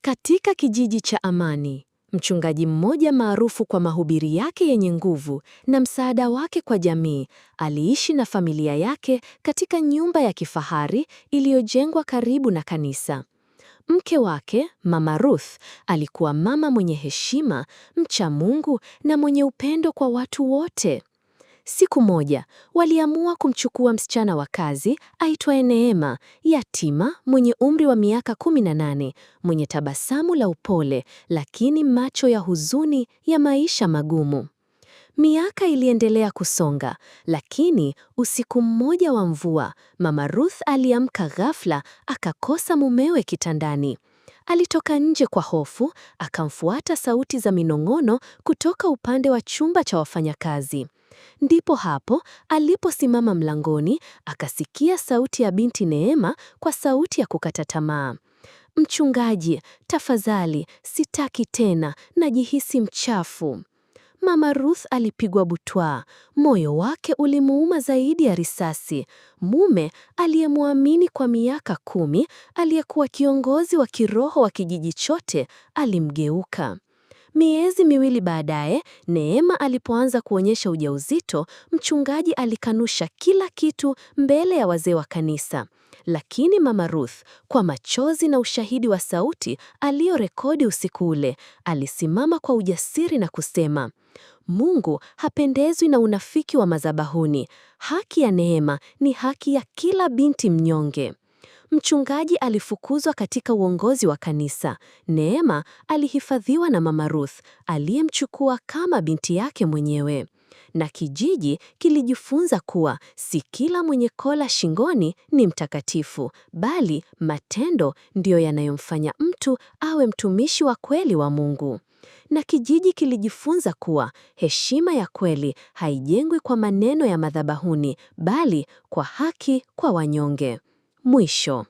Katika kijiji cha Amani, mchungaji mmoja maarufu kwa mahubiri yake yenye nguvu na msaada wake kwa jamii, aliishi na familia yake katika nyumba ya kifahari iliyojengwa karibu na kanisa. Mke wake, Mama Ruth, alikuwa mama mwenye heshima, mcha Mungu na mwenye upendo kwa watu wote. Siku moja, waliamua kumchukua msichana wa kazi aitwaye Neema, yatima mwenye umri wa miaka 18, mwenye tabasamu la upole, lakini macho ya huzuni ya maisha magumu. Miaka iliendelea kusonga, lakini usiku mmoja wa mvua, Mama Ruth aliamka ghafla, akakosa mumewe kitandani. Alitoka nje kwa hofu, akamfuata sauti za minong'ono kutoka upande wa chumba cha wafanyakazi. Ndipo hapo aliposimama mlangoni, akasikia sauti ya binti Neema kwa sauti ya kukata tamaa. "Mchungaji, tafadhali, sitaki tena, najihisi mchafu." Mama Ruth alipigwa butwaa, moyo wake ulimuuma zaidi ya risasi. Mume aliyemwamini kwa miaka 10, aliyekuwa kiongozi wa kiroho wa kijiji chote, alimgeuka. Miezi miwili baadaye, Neema alipoanza kuonyesha ujauzito, mchungaji alikanusha kila kitu mbele ya wazee wa kanisa. Lakini Mama Ruth, kwa machozi na ushahidi wa sauti aliyorekodi usiku ule, alisimama kwa ujasiri na kusema, "Mungu hapendezwi na unafiki wa madhabahuni. Haki ya Neema ni haki ya kila binti mnyonge." Mchungaji alifukuzwa katika uongozi wa kanisa. Neema alihifadhiwa na Mama Ruth, aliyemchukua kama binti yake mwenyewe. Na kijiji kilijifunza kuwa si kila mwenye kola shingoni ni mtakatifu, bali matendo ndiyo yanayomfanya mtu awe mtumishi wa kweli wa Mungu. Na kijiji kilijifunza kuwa heshima ya kweli haijengwi kwa maneno ya madhabahuni, bali kwa haki kwa wanyonge. Mwisho.